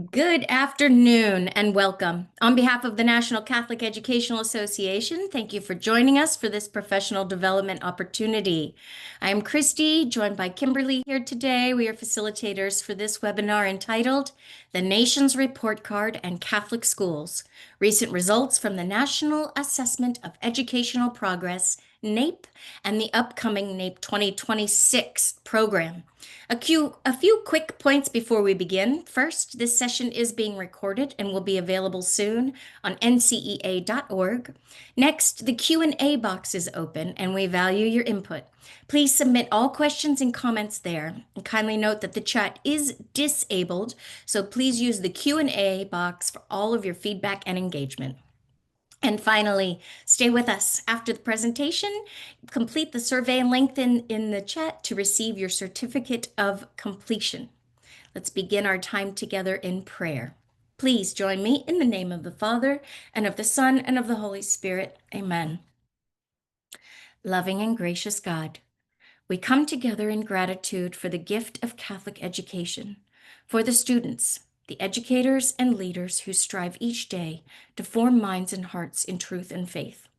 Good afternoon and welcome. On behalf of the National Catholic Educational Association, thank you for joining us for this professional development opportunity. I am Christy, joined by Kimberly here today. We are facilitators for this webinar entitled The Nation's Report Card and Catholic Schools, Recent Results from the National Assessment of Educational Progress, NAEP, and the upcoming NAEP 2026 program. A few quick points before we begin. First, this session is being recorded and will be available soon on ncea.org. Next, the Q&A box is open and we value your input. Please submit all questions and comments there. And kindly note that the chat is disabled, so please use the Q&A box for all of your feedback and engagement. And finally, stay with us after the presentation. Complete the survey linked in the chat to receive your certificate of completion. Let's begin our time together in prayer. Please join me in the name of the Father, and of the Son, and of the Holy Spirit. Amen. Loving and gracious God, we come together in gratitude for the gift of Catholic education, for the students, the educators and leaders who strive each day to form minds and hearts in truth and faith.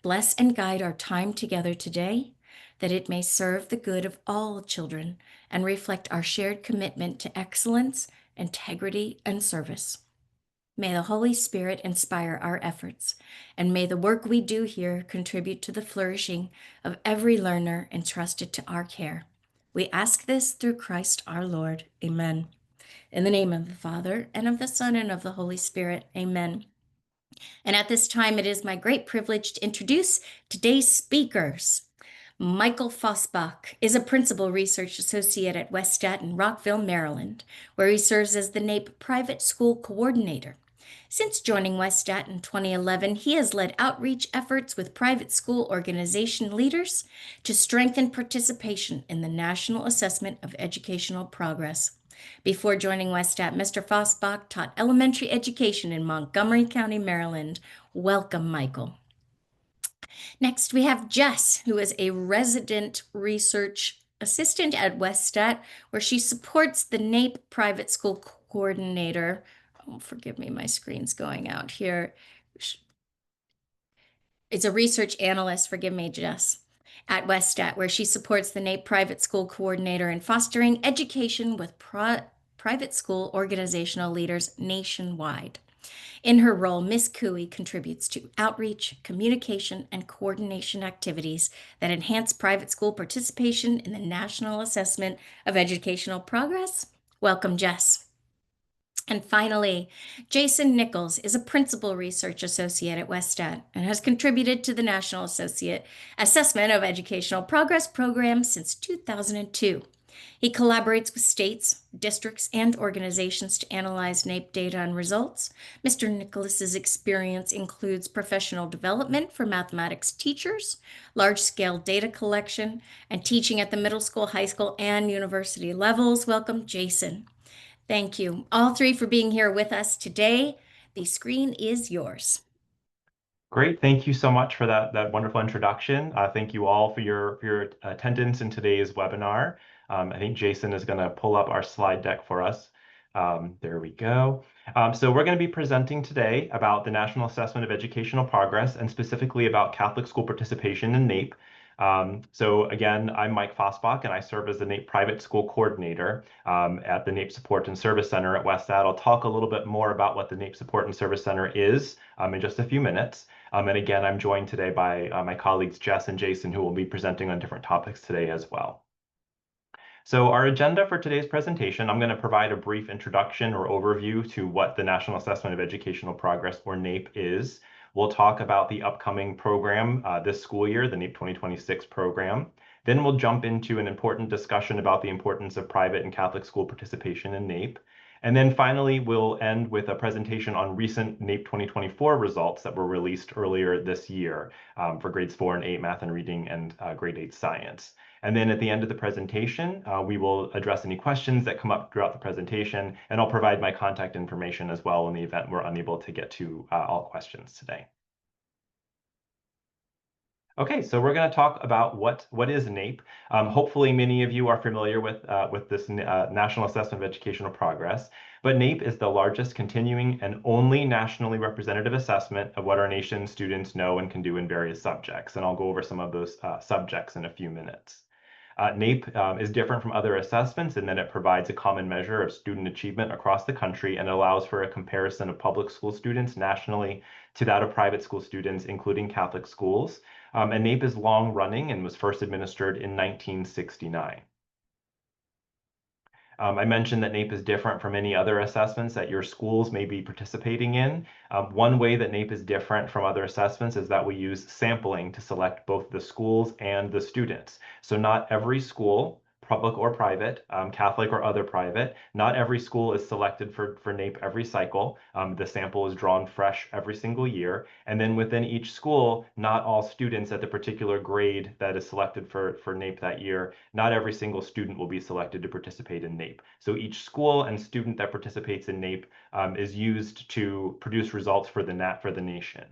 Bless and guide our time together today, that it may serve the good of all children and reflect our shared commitment to excellence, integrity, and service. May the Holy Spirit inspire our efforts, and may the work we do here contribute to the flourishing of every learner entrusted to our care. We ask this through Christ our Lord. Amen. In the name of the Father, and of the Son, and of the Holy Spirit. Amen. And at this time, it is my great privilege to introduce today's speakers. Michael Fosbach is a Principal Research Associate at Westat in Rockville, Maryland, where he serves as the NAEP Private School Coordinator. Since joining Westat in 2011, he has led outreach efforts with private school organization leaders to strengthen participation in the National Assessment of Educational Progress. Before joining Westat, Mr. Fosbach taught elementary education in Montgomery County, Maryland. Welcome, Michael. Next, we have Jess, who is a resident research assistant at Westat, where she supports the NAEP Private School Coordinator. Oh, forgive me, my screen's going out here. It's a research analyst, forgive me, Jess, at Westat, where she supports the NAEP Private School Coordinator in fostering education with private school organizational leaders nationwide. In her role, Ms. Cooey contributes to outreach, communication, and coordination activities that enhance private school participation in the National Assessment of Educational Progress. Welcome, Jess. And finally, Jason Nichols is a Principal Research Associate at Westat and has contributed to the National Assessment of Educational Progress program since 2002. He collaborates with states, districts, and organizations to analyze NAEP data and results. Mr. Nicholas's experience includes professional development for mathematics teachers, large-scale data collection, and teaching at the middle school, high school, and university levels. Welcome, Jason. Thank you, all three, for being here with us today. The screen is yours. Great. Thank you so much for that wonderful introduction. Thank you all for your attendance in today's webinar. I think Jason is going to pull up our slide deck for us. There we go. So we're going to be presenting today about the National Assessment of Educational Progress, and specifically about Catholic school participation in NAEP. So again, I'm Mike Fosbach, and I serve as the NAEP Private School Coordinator at the NAEP Support and Service Center at Westat. I'll talk a little bit more about what the NAEP Support and Service Center is in just a few minutes. And again, I'm joined today by my colleagues Jess and Jason, who will be presenting on different topics today as well. So our agenda for today's presentation, I'm going to provide a brief introduction or overview to what the National Assessment of Educational Progress, or NAEP, is. We'll talk about the upcoming program this school year, the NAEP 2026 program. Then we'll jump into an important discussion about the importance of private and Catholic school participation in NAEP. And then finally, we'll end with a presentation on recent NAEP 2024 results that were released earlier this year for grades 4 and 8 math and reading, and grade 8 science. And then at the end of the presentation, we will address any questions that come up throughout the presentation, and I'll provide my contact information as well in the event we're unable to get to all questions today. Okay, so we're going to talk about what is NAEP. Hopefully, many of you are familiar with this National Assessment of Educational Progress. But NAEP is the largest continuing and only nationally representative assessment of what our nation's students know and can do in various subjects. And I'll go over some of those subjects in a few minutes. NAEP is different from other assessments in that it provides a common measure of student achievement across the country and allows for a comparison of public school students nationally to that of private school students, including Catholic schools. And NAEP is long running and was first administered in 1969. I mentioned that NAEP is different from any other assessments that your schools may be participating in. One way that NAEP is different from other assessments is that we use sampling to select both the schools and the students. So not every school, public or private, Catholic or other private, not every school is selected for NAEP every cycle. The sample is drawn fresh every single year. And then within each school, not all students at the particular grade that is selected for NAEP that year, not every single student will be selected to participate in NAEP. So each school and student that participates in NAEP is used to produce results for the nation.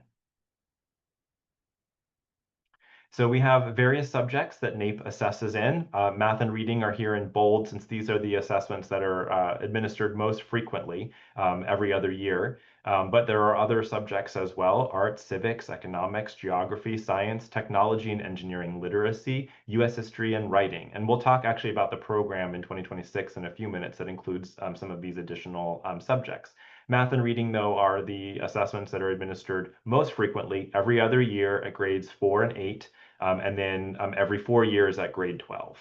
So we have various subjects that NAEP assesses in. Math and reading are here in bold since these are the assessments that are administered most frequently every other year. But there are other subjects as well: arts, civics, economics, geography, science, technology and engineering, literacy, US history, and writing. And we'll talk actually about the program in 2026 in a few minutes that includes some of these additional subjects. Math and reading, though, are the assessments that are administered most frequently every other year at grades 4 and 8, and then every 4 years at grade 12.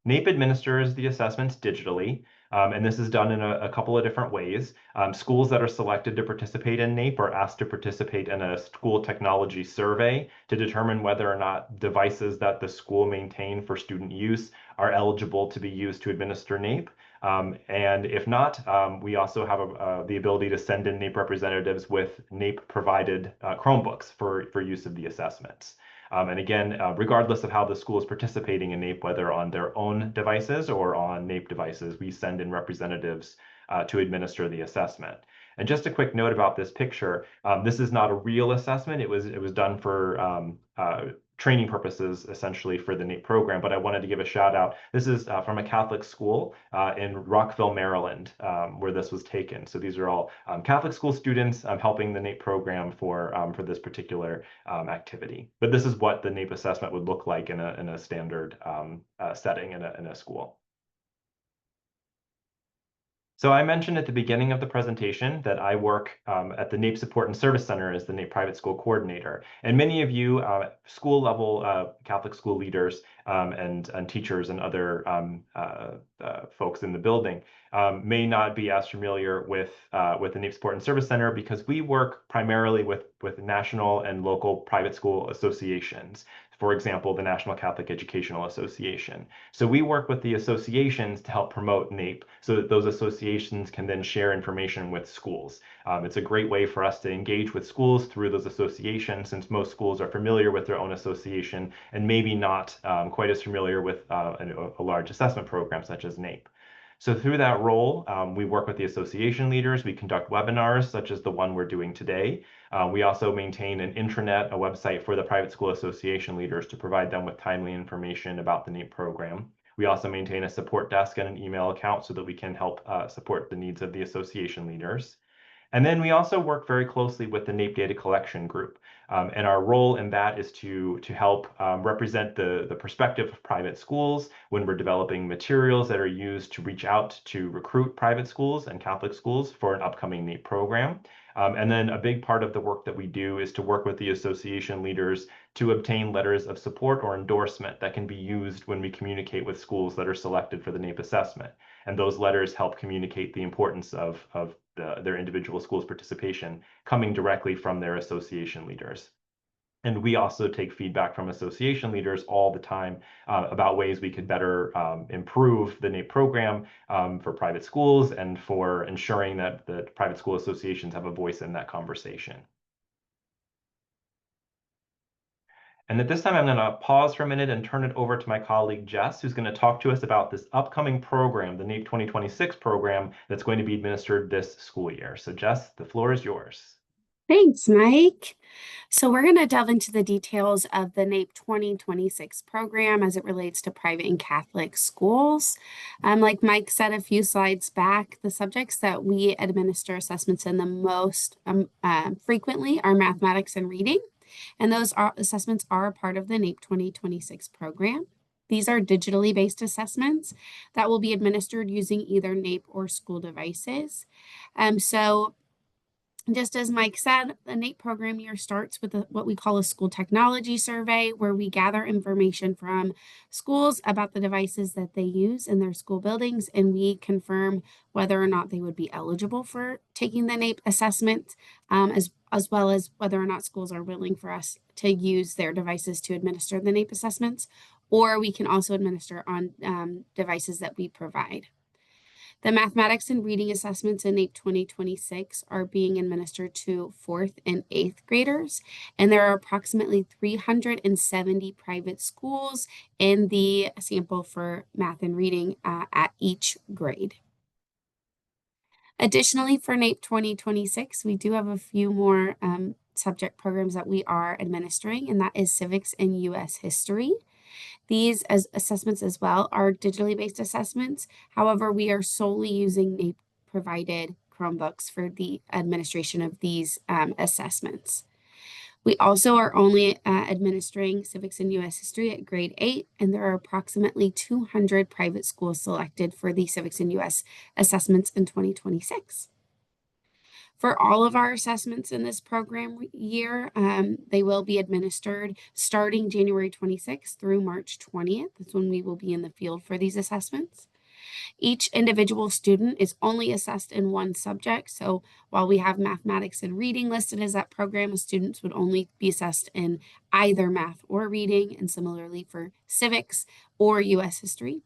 NAEP administers the assessments digitally, and this is done in a couple of different ways. Schools that are selected to participate in NAEP are asked to participate in a school technology survey to determine whether or not devices that the school maintain for student use are eligible to be used to administer NAEP. And if not, we also have the ability to send in NAEP representatives with NAEP-provided Chromebooks for use of the assessments. And again, regardless of how the school is participating in NAEP, whether on their own devices or on NAEP devices, we send in representatives to administer the assessment. And just a quick note about this picture, this is not a real assessment. It was done for training purposes, essentially, for the NAEP program, but I wanted to give a shout out. This is from a Catholic school in Rockville, Maryland, where this was taken. So these are all Catholic school students helping the NAEP program for this particular activity. But this is what the NAEP assessment would look like in a standard setting in a school. So I mentioned at the beginning of the presentation that I work at the NAEP Support and Service Center as the NAEP Private School Coordinator. And many of you school level Catholic school leaders and teachers and other folks in the building may not be as familiar with the NAEP Support and Service Center because we work primarily with national and local private school associations. For example, the National Catholic Educational Association. So we work with the associations to help promote NAEP so that those associations can then share information with schools. It's a great way for us to engage with schools through those associations, since most schools are familiar with their own association and maybe not quite as familiar with a large assessment program such as NAEP. So through that role, we work with the association leaders. We conduct webinars such as the one we're doing today. We also maintain an intranet, a website for the private school association leaders to provide them with timely information about the NAEP program. We also maintain a support desk and an email account so that we can help support the needs of the association leaders. And then we also work very closely with the NAEP data collection group. And our role in that is to help represent the perspective of private schools when we're developing materials that are used to reach out to recruit private schools and Catholic schools for an upcoming NAEP program. And then a big part of the work that we do is to work with the association leaders to obtain letters of support or endorsement that can be used when we communicate with schools that are selected for the NAEP assessment. And those letters help communicate the importance of their individual schools' participation coming directly from their association leaders. And we also take feedback from association leaders all the time about ways we could better improve the NAEP program for private schools and for ensuring that the private school associations have a voice in that conversation. And at this time, I'm going to pause for a minute and turn it over to my colleague, Jess, who's going to talk to us about this upcoming program, the NAEP 2026 program that's going to be administered this school year. So Jess, the floor is yours. Thanks, Mike. So we're going to delve into the details of the NAEP 2026 program as it relates to private and Catholic schools. Like Mike said a few slides back, the subjects that we administer assessments in the most frequently are mathematics and reading, and those assessments are a part of the NAEP 2026 program. These are digitally based assessments that will be administered using either NAEP or school devices. So just as Mike said, the NAEP program year starts with what we call a school technology survey, where we gather information from schools about the devices that they use in their school buildings, and we confirm whether or not they would be eligible for taking the NAEP assessment, as well as whether or not schools are willing for us to use their devices to administer the NAEP assessments, or we can also administer on devices that we provide. The mathematics and reading assessments in NAEP 2026 are being administered to 4th and 8th graders, and there are approximately 370 private schools in the sample for math and reading at each grade. Additionally, for NAEP 2026, we do have a few more subject programs that we are administering, and that is civics and U.S. history. These as assessments as well are digitally based assessments. However, we are solely using NAEP provided Chromebooks for the administration of these assessments. We also are only administering civics and U.S. history at grade 8, and there are approximately 200 private schools selected for the civics and U.S. assessments in 2026. For all of our assessments in this program year, they will be administered starting January 26th through March 20th. That's when we will be in the field for these assessments. Each individual student is only assessed in one subject. So while we have mathematics and reading listed as that program, students would only be assessed in either math or reading, and similarly for civics or U.S. history.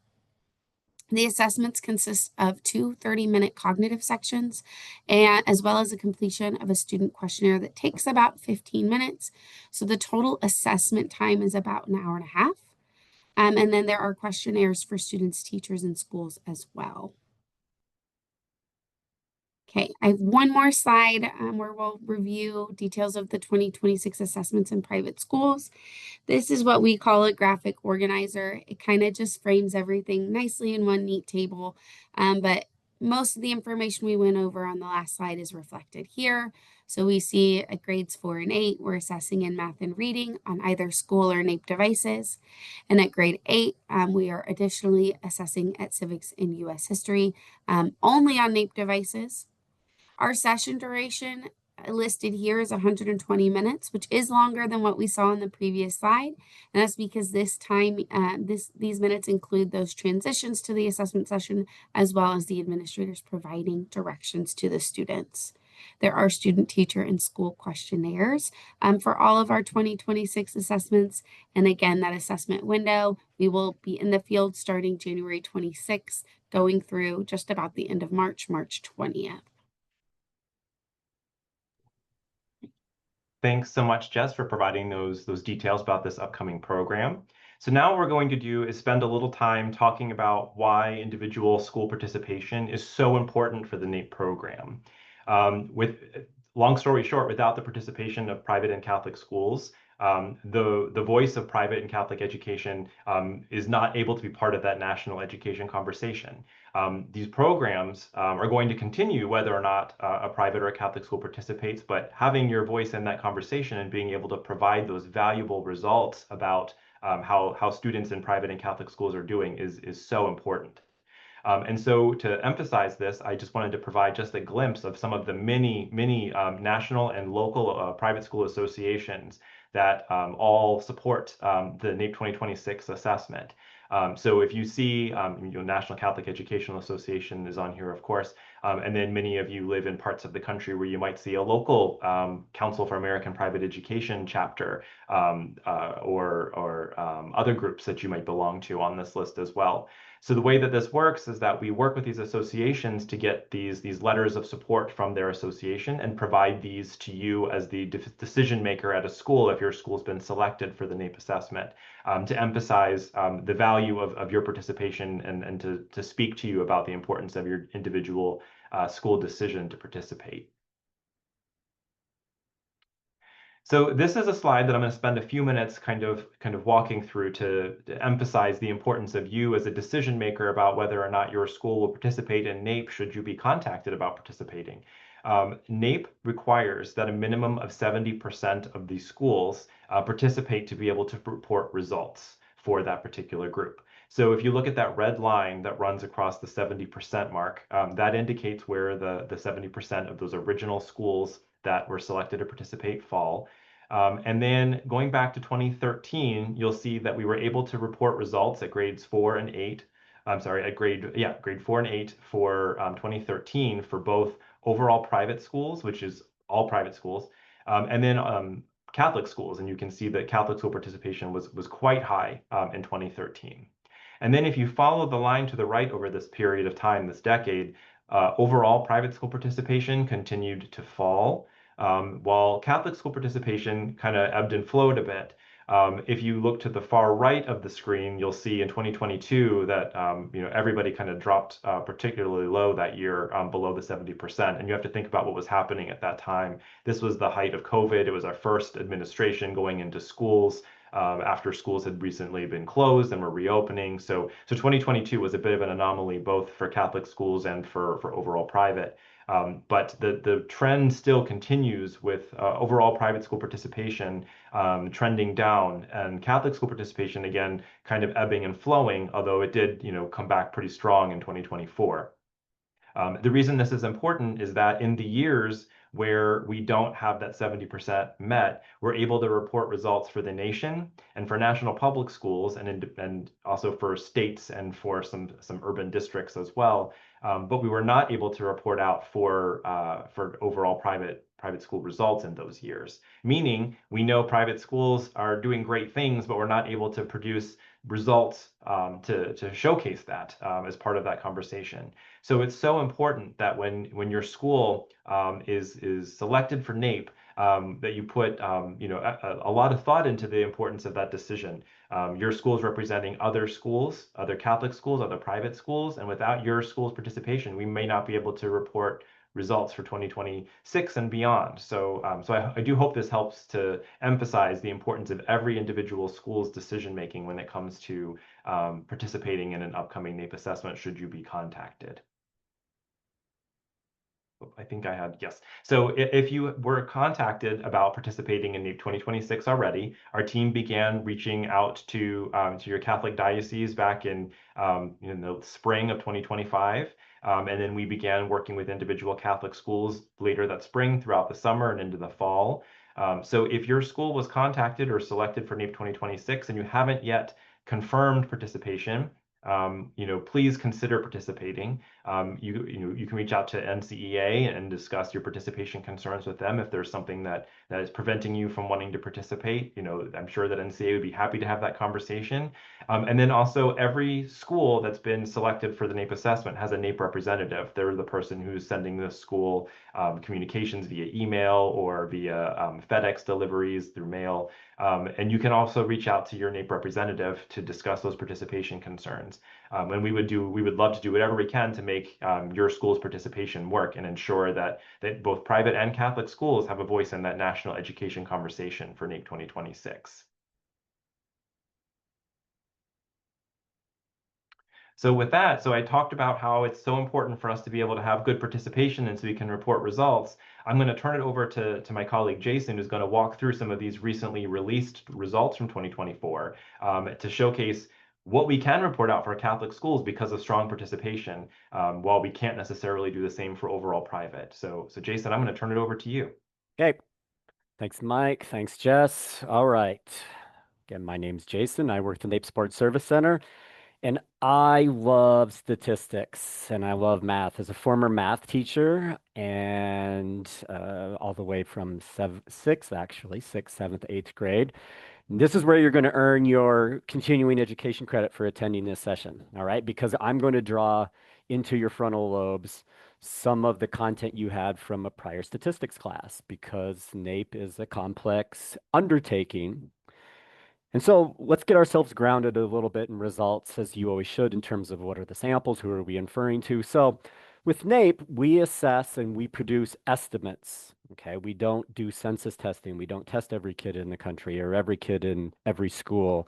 The assessments consist of two 30-minute cognitive sections, and as well as the completion of a student questionnaire that takes about 15 minutes. So the total assessment time is about an hour and a half. And then there are questionnaires for students, teachers, and schools as well. Okay, I have one more slide where we'll review details of the 2026 assessments in private schools. This is what we call a graphic organizer. It kind of just frames everything nicely in one neat table, but most of the information we went over on the last slide is reflected here. So we see at grades 4 and 8, we're assessing in math and reading on either school or NAEP devices. And at grade 8, we are additionally assessing at civics and U.S. history only on NAEP devices. Our session duration listed here is 120 minutes, which is longer than what we saw in the previous slide. And that's because this time, these minutes include those transitions to the assessment session, as well as the administrators providing directions to the students. There are student, teacher, and school questionnaires for all of our 2026 assessments. And again, that assessment window, we will be in the field starting January 26th, going through just about the end of March, March 20th. Thanks so much, Jess, for providing those details about this upcoming program. So now what we're going to do is spend a little time talking about why individual school participation is so important for the NAEP program. Long story short, without the participation of private and Catholic schools, the voice of private and Catholic education is not able to be part of that national education conversation. These programs are going to continue whether or not a private or a Catholic school participates, but having your voice in that conversation and being able to provide those valuable results about how students in private and Catholic schools are doing is so important. And so to emphasize this, I just wanted to provide just a glimpse of some of the many national and local private school associations that all support the NAEP 2026 assessment. So if you see, National Catholic Educational Association is on here, of course, and then many of you live in parts of the country where you might see a local Council for American Private Education chapter or other groups that you might belong to on this list as well. So the way that this works is that we work with these associations to get these letters of support from their association and provide these to you as the decision maker at a school if your school's been selected for the NAEP assessment, to emphasize the value of your participation and to speak to you about the importance of your individual school decision to participate. So this is a slide that I'm going to spend a few minutes kind of walking through to emphasize the importance of you as a decision maker about whether or not your school will participate in NAEP should you be contacted about participating. NAEP requires that a minimum of 70% of the schools participate to be able to report results for that particular group. So if you look at that red line that runs across the 70% mark, that indicates where the 70% of those original schools that were selected to participate fall. And then going back to 2013, you'll see that we were able to report results at grades 4 and 8. I'm sorry, at grade 4 and 8 for 2013 for both overall private schools, which is all private schools, and then Catholic schools. And you can see that Catholic school participation was quite high in 2013. And then if you follow the line to the right over this period of time, this decade, overall private school participation continued to fall, while Catholic school participation kind of ebbed and flowed a bit. If you look to the far right of the screen, you'll see in 2022 that everybody kind of dropped particularly low that year, below the 70%. And you have to think about what was happening at that time. This was the height of COVID. It was our first administration going into schools after schools had recently been closed and were reopening. So 2022 was a bit of an anomaly, both for Catholic schools and for overall private. But the trend still continues with overall private school participation trending down, and Catholic school participation, again, kind of ebbing and flowing, although it did, come back pretty strong in 2024. The reason this is important is that in the years where we don't have that 70% met, we're able to report results for the nation and for national public schools and also for states and for some urban districts as well. But we were not able to report out for overall private school results in those years, meaning we know private schools are doing great things, but we're not able to produce results to showcase that as part of that conversation. So it's so important that when your school is selected for NAEP, that you put a lot of thought into the importance of that decision. Your school is representing other schools, other Catholic schools, other private schools, and without your school's participation, we may not be able to report results for 2026 and beyond. So I do hope this helps to emphasize the importance of every individual school's decision making when it comes to participating in an upcoming NAEP assessment should you be contacted. I think I had, yes. So if you were contacted about participating in NAEP 2026 already, our team began reaching out to your Catholic diocese back in the spring of 2025. And then we began working with individual Catholic schools later that spring, throughout the summer and into the fall. So if your school was contacted or selected for NAEP 2026 and you haven't yet confirmed participation, please consider participating. You can reach out to NCEA and discuss your participation concerns with them if there's something that is preventing you from wanting to participate. I'm sure that NCEA would be happy to have that conversation. And then also every school that's been selected for the NAEP assessment has a NAEP representative. They're the person who's sending the school communications via email or via FedEx deliveries through mail. And you can also reach out to your NAEP representative to discuss those participation concerns. And we would love to do whatever we can to make your school's participation work and ensure that both private and Catholic schools have a voice in that national education conversation for NAEP 2026. So with that, so I talked about how it's so important for us to be able to have good participation and so we can report results. I'm going to turn it over to my colleague Jason, who's going to walk through some of these recently released results from 2024 to showcase what we can report out for Catholic schools because of strong participation, while we can't necessarily do the same for overall private. So Jason, I'm going to turn it over to you. Okay. Thanks, Mike. Thanks, Jess. All right. Again, my name's Jason. I work at the NAEP Sports Service Center, and I love statistics and I love math. As a former math teacher and all the way from sixth, 7th, 8th grade. And this is where you're going to earn your continuing education credit for attending this session, all right? Because I'm going to draw into your frontal lobes some of the content you had from a prior statistics class, because NAEP is a complex undertaking. And so let's get ourselves grounded a little bit in results, as you always should, in terms of what are the samples, who are we inferring to. So With NAEP, we assess and we produce estimates. Okay, we don't do census testing. We don't test every kid in the country or every kid in every school.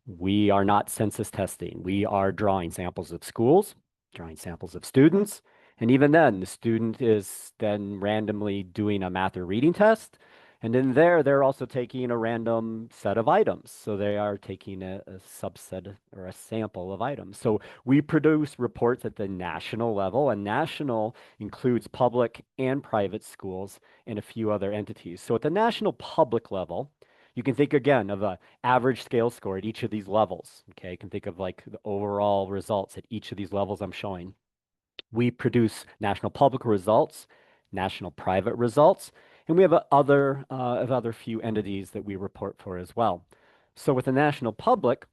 We are not census testing. We are drawing samples of schools, drawing samples of students, and even then, the student is then randomly doing a math or reading test. And in there, they're also taking a random set of items. So they are taking a subset or a sample of items. So we produce reports at the national level, and national includes public and private schools and a few other entities. So at the national public level, you can think again of a average scale score at each of these levels. Okay, you can think of like the overall results at each of these levels I'm showing. We produce national public results, national private results, and we have other few entities that we report for as well. So with the national public,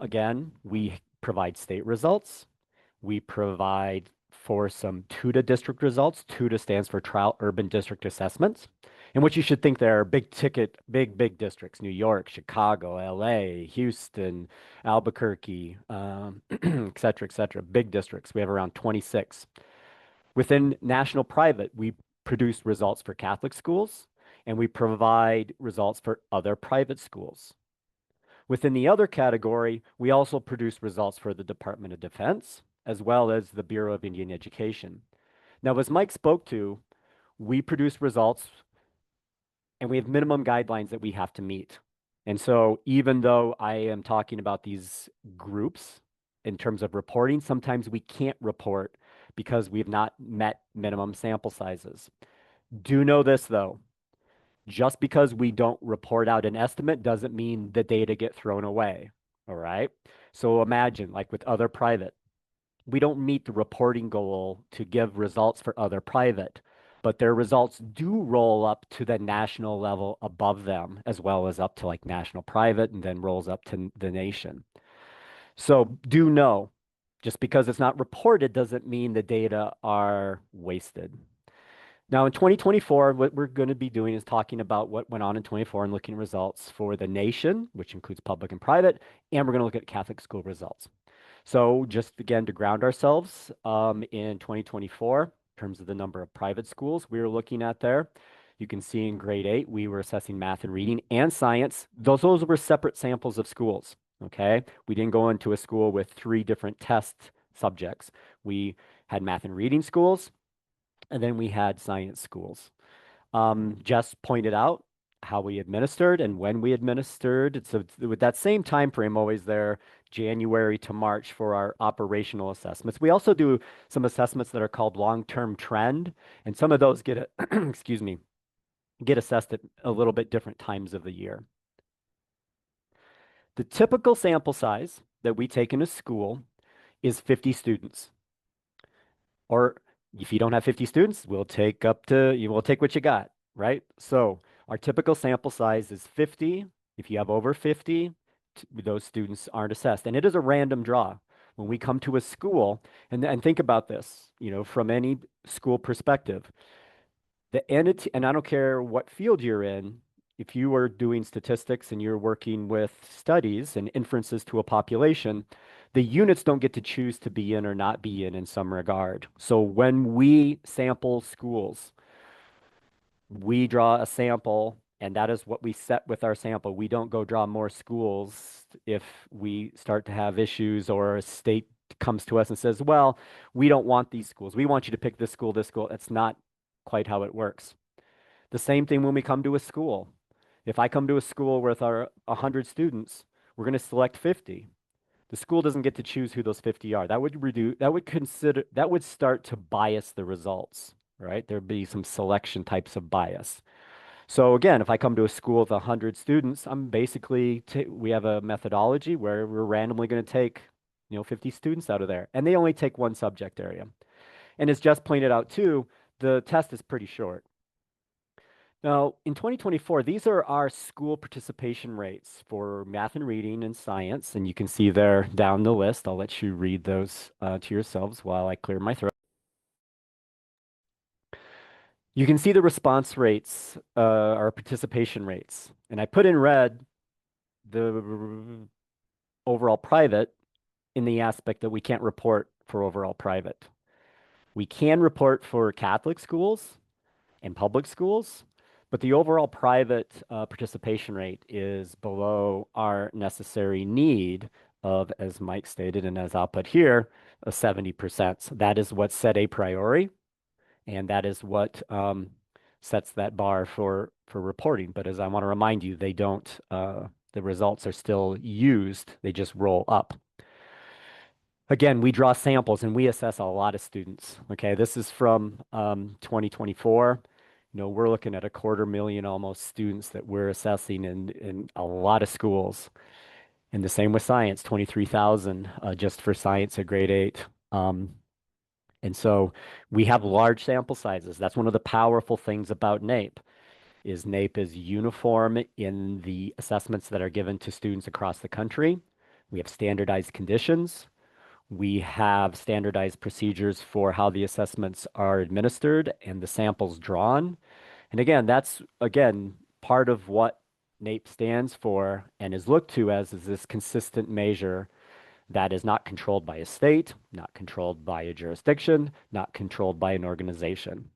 again, we provide state results. We provide for some TUDA district results. TUDA stands for Trial Urban District Assessments. And what you should think there are big ticket, big districts, New York, Chicago, LA, Houston, Albuquerque, et cetera, big districts. We have around 26. Within national private, we produce results for Catholic schools, and we provide results for other private schools. Within the other category, we also produce results for the Department of Defense, as well as the Bureau of Indian Education. Now, as Mike spoke to, we produce results and we have minimum guidelines that we have to meet. And so even though I am talking about these groups in terms of reporting, sometimes we can't report because we've not met minimum sample sizes. Do know this though, just because we don't report out an estimate doesn't mean the data get thrown away, all right? So imagine like with other private, we don't meet the reporting goal to give results for other private, but their results do roll up to the national level above them, as well as up to like national private and then rolls up to the nation. So do know, just because it's not reported doesn't mean the data are wasted. Now in 2024, what we're going to be doing is talking about what went on in 24 and looking at results for the nation, which includes public and private, and we're going to look at Catholic school results. So just again, to ground ourselves in 2024, in terms of the number of private schools we were looking at there, you can see in grade 8, we were assessing math and reading and science. Those were separate samples of schools, okay? We didn't go into a school with 3 different test subjects. We had math and reading schools, and then we had science schools. Jess pointed out how we administered and when we administered. It's with that same time frame always there, January to March for our operational assessments. We also do some assessments that are called long-term trend, and some of those get excuse me, get assessed at a little bit different times of the year. The typical sample size that we take in a school is 50 students. Or if you don't have 50 students, we'll take what you got, right? So our typical sample size is 50. If you have over 50, those students aren't assessed. And it is a random draw. When we come to a school, and think about this, from any school perspective, the entity, and I don't care what field you're in, if you are doing statistics and you're working with studies and inferences to a population, the units don't get to choose to be in or not be in some regard. So when we sample schools, we draw a sample, and that is what we set with our sample. We don't go draw more schools if we start to have issues or a state comes to us and says, well, we don't want these schools. We want you to pick this school, this school. That's not quite how it works. The same thing when we come to a school. If I come to a school with our 100 students, we're going to select 50. The school doesn't get to choose who those 50 are. That would start to bias the results, right? There'd be some selection types of bias. So again, if I come to a school with 100 students, we have a methodology where we're randomly going to take, 50 students out of there, and they only take one subject area. And as Jess pointed out too, the test is pretty short. Now, in 2024, these are our school participation rates for math and reading and science, and you can see there down the list. I'll let you read those to yourselves while I clear my throat. You can see the response rates, our participation rates, and I put in red the overall private in the aspect that we can't report for overall private. We can report for Catholic schools and public schools, but the overall private participation rate is below our necessary need of, as Mike stated, and as I'll put here, a 70%. So that is what set a priori, and that is what sets that bar for reporting. But as I want to remind you, they don't, the results are still used, they just roll up. Again, we draw samples and we assess a lot of students. Okay, this is from 2024. You know, we're looking at 250,000 almost students that we're assessing in a lot of schools. And the same with science, 23,000 just for science at grade 8. And so we have large sample sizes. That's one of the powerful things about NAEP, is NAEP is uniform in the assessments that are given to students across the country. We have standardized conditions. We have standardized procedures for how the assessments are administered and the samples drawn. And again, that's part of what NAEP stands for and is looked to as is this consistent measure that is not controlled by a state, not controlled by a jurisdiction, not controlled by an organization.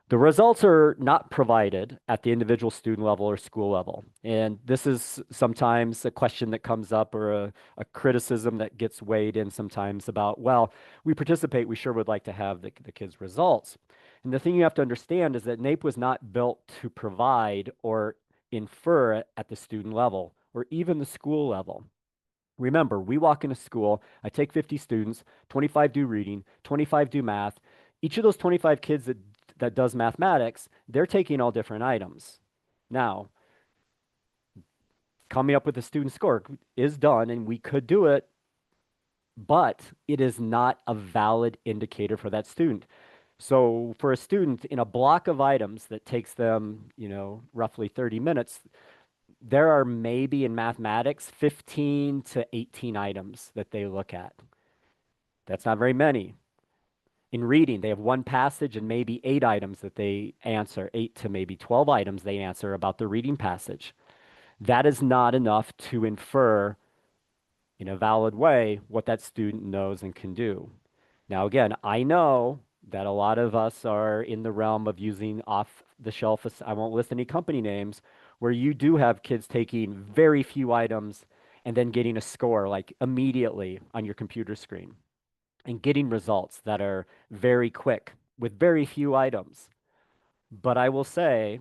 The results are not provided at the individual student level or school level. And this is sometimes a question that comes up, or a criticism that gets weighed in sometimes about, well, we participate, we sure would like to have the kids' results. And the thing you have to understand is that NAEP was not built to provide or infer at the student level or even the school level. Remember, we walk into school, I take 50 students, 25 do reading, 25 do math. Each of those 25 kids that does mathematics, they're taking all different items. Now, coming up with a student score is done, and we could do it, but it is not a valid indicator for that student. So for a student in a block of items that takes them, you know, roughly 30 minutes, there are maybe in mathematics 15 to 18 items that they look at. That's not very many. In reading, they have one passage and maybe 8 items that they answer, 8 to maybe 12 items they answer about the reading passage. That is not enough to infer in a valid way what that student knows and can do. Now, again, I know that a lot of us are in the realm of using off the shelf, I won't list any company names, where you do have kids taking very few items and then getting a score like immediately on your computer screen and getting results that are very quick with very few items. But I will say,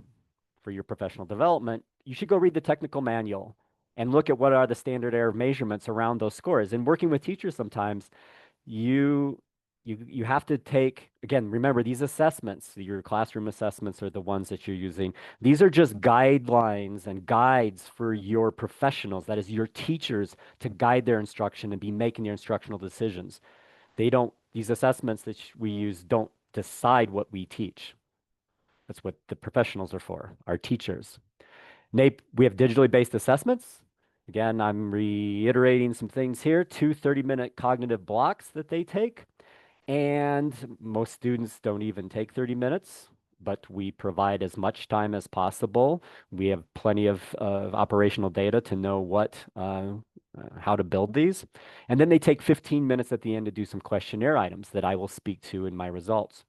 for your professional development, you should go read the technical manual and look at what are the standard error measurements around those scores. And working with teachers sometimes, you have to take, again, remember these assessments, your classroom assessments are the ones that you're using. These are just guidelines and guides for your professionals, that is your teachers, to guide their instruction and be making their instructional decisions. These assessments that we use don't decide what we teach. That's what the professionals are for, our teachers. NAEP, we have digitally based assessments. Again, I'm reiterating some things here, 2 30-minute cognitive blocks that they take. And most students don't even take 30 minutes, but we provide as much time as possible. We have plenty of operational data to know how to build these. And then they take 15 minutes at the end to do some questionnaire items that I will speak to in my results.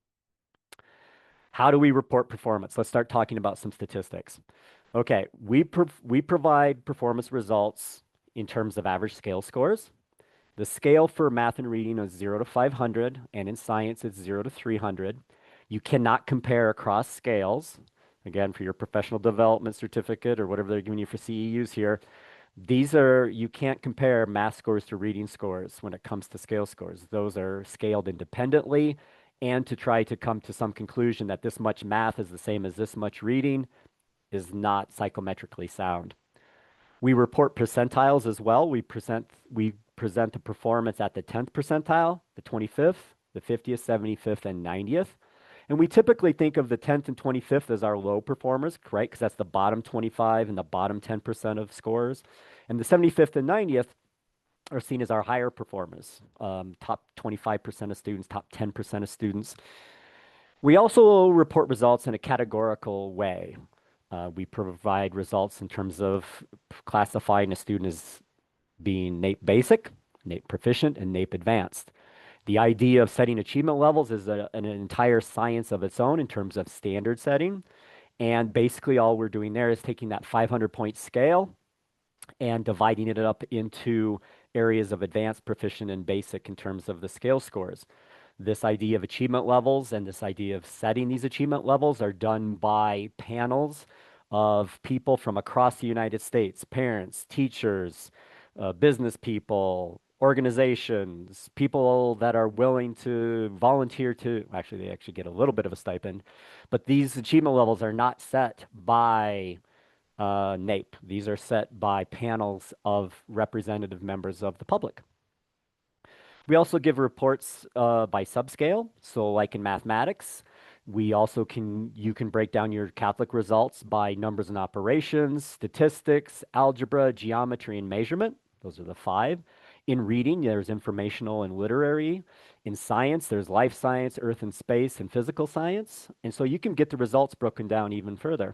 How do we report performance? Let's start talking about some statistics. Okay, we provide performance results in terms of average scale scores. The scale for math and reading is 0 to 500, and in science it's 0 to 300. You cannot compare across scales. Again, for your professional development certificate or whatever they're giving you for CEUs here, you can't compare math scores to reading scores when it comes to scale scores. Those are scaled independently, and to try to come to some conclusion that this much math is the same as this much reading is not psychometrically sound. We report percentiles as well. We present the performance at the 10th percentile, the 25th, the 50th, 75th, and 90th. And we typically think of the 10th and 25th as our low performers, right? Because that's the bottom 25 and the bottom 10% of scores. And the 75th and 90th are seen as our higher performers, top 25% of students, top 10% of students. We also report results in a categorical way. We provide results in terms of classifying a student as being NAEP basic, NAEP proficient, and NAEP advanced. The idea of setting achievement levels is an entire science of its own in terms of standard setting. And basically all we're doing there is taking that 500-point scale and dividing it up into areas of advanced, proficient, and basic in terms of the scale scores. This idea of achievement levels and this idea of setting these achievement levels are done by panels of people from across the United States, parents, teachers, business people, organizations, people that are willing to volunteer to, actually, they actually get a little bit of a stipend, but these achievement levels are not set by NAEP. These are set by panels of representative members of the public. We also give reports by subscale. So like in mathematics, you can break down your Catholic results by numbers and operations, statistics, algebra, geometry, and measurement. Those are the 5. In reading, there's informational and literary. In science, there's life science, earth and space, and physical science. And so you can get the results broken down even further.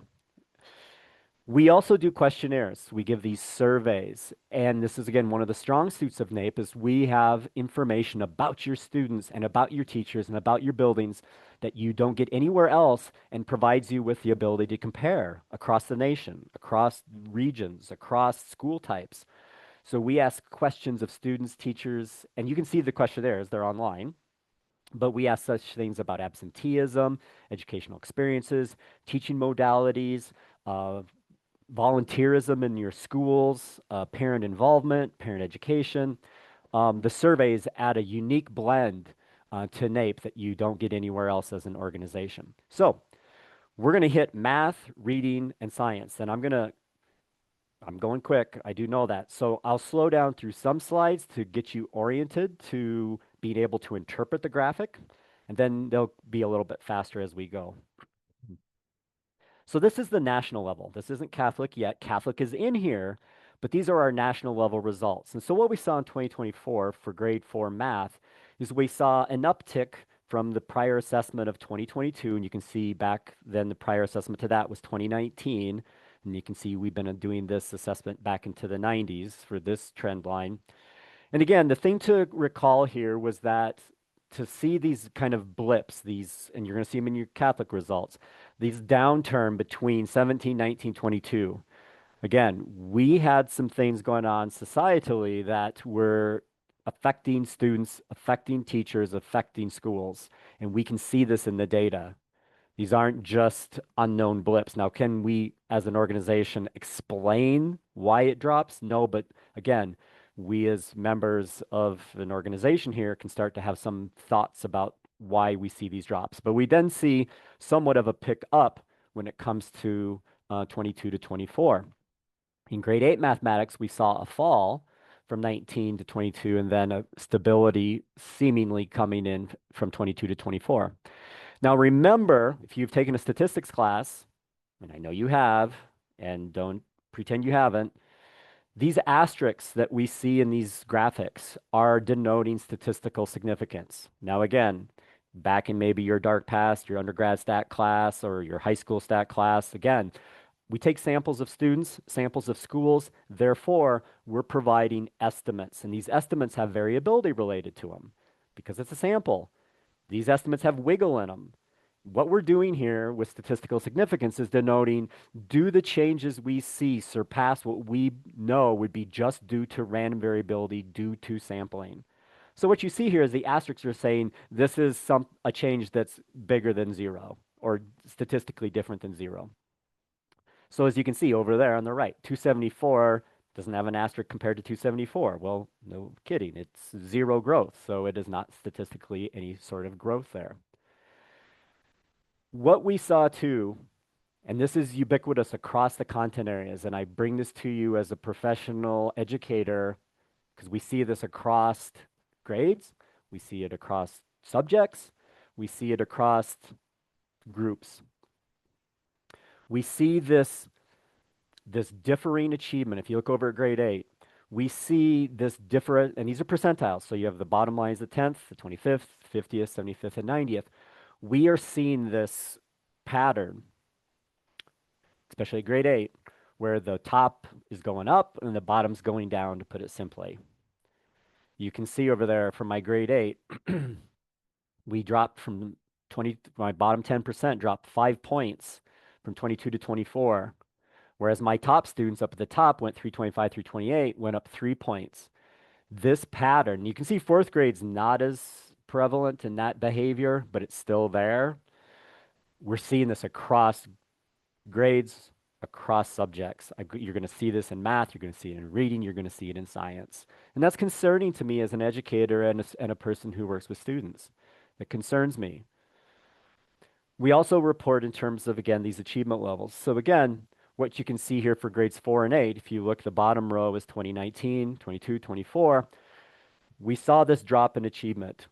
We also do questionnaires. We give these surveys. And this is, again, one of the strong suits of NAEP is we have information about your students and about your teachers and about your buildings that you don't get anywhere else and provides you with the ability to compare across the nation, across regions, across school types. So we ask questions of students, teachers, and you can see the questionnaires, they're online. But we ask such things about absenteeism, educational experiences, teaching modalities, volunteerism in your schools, parent involvement, parent education. The surveys add a unique blend to NAEP that you don't get anywhere else as an organization. So we're going to hit math, reading, and science. And I'm going quick. I do know that. So I'll slow down through some slides to get you oriented to being able to interpret the graphic. And then they'll be a little bit faster as we go. So this is the national level. This isn't Catholic yet. Catholic is in here, but these are our national level results. And so what we saw in 2024 for grade 4 math is we saw an uptick from the prior assessment of 2022. And you can see back then the prior assessment to that was 2019. And you can see we've been doing this assessment back into the 90s for this trend line. And again, the thing to recall here was that to see these kind of blips, and you're going to see them in your Catholic results, these downturn between 17, 19, 22. Again, we had some things going on societally that were affecting students, affecting teachers, affecting schools. And we can see this in the data. These aren't just unknown blips. Now, can we, as an organization, explain why it drops? No, but again, we as members of an organization here can start to have some thoughts about why we see these drops. But we then see somewhat of a pick up when it comes to 22 to 24. In grade 8 mathematics, we saw a fall from 19 to 22 and then a stability seemingly coming in from 22 to 24. Now remember, if you've taken a statistics class, and I know you have, and don't pretend you haven't, these asterisks that we see in these graphics are denoting statistical significance. Now again, back in maybe your dark past, your undergrad stat class, or your high school stat class, again, we take samples of students, samples of schools, therefore we're providing estimates, and these estimates have variability related to them because it's a sample. These estimates have wiggle in them. What we're doing here with statistical significance is denoting, do the changes we see surpass what we know would be just due to random variability due to sampling? So what you see here is the asterisks are saying this is a change that's bigger than 0 or statistically different than 0. So as you can see over there on the right, 274 doesn't have an asterisk compared to 274. Well, no kidding, it's 0 growth, so it is not statistically any sort of growth there. What we saw too, and this is ubiquitous across the content areas, and I bring this to you as a professional educator because we see this across grades, we see it across subjects, we see it across groups. We see this differing achievement. If you look over at grade 8, we see this different, and these are percentiles. So you have the bottom line is the 10th, the 25th, 50th, 75th, and 90th. We are seeing this pattern, especially grade 8, where the top is going up and the bottom's going down, to put it simply. You can see over there for my grade 8, we dropped from 20, my bottom 10% dropped 5 points from 22 to 24, whereas my top students up at the top went 325, 328, went up 3 points. This pattern, you can see fourth grade's not as prevalent in that behavior, but it's still there. We're seeing this across grades, across subjects. You're going to see this in math, you're going to see it in reading, you're going to see it in science. And that's concerning to me as an educator and a person who works with students. It concerns me. We also report in terms of, again, these achievement levels. So again, what you can see here for grades 4 and 8, if you look, the bottom row is 2019, 22, 24. We saw this drop in achievement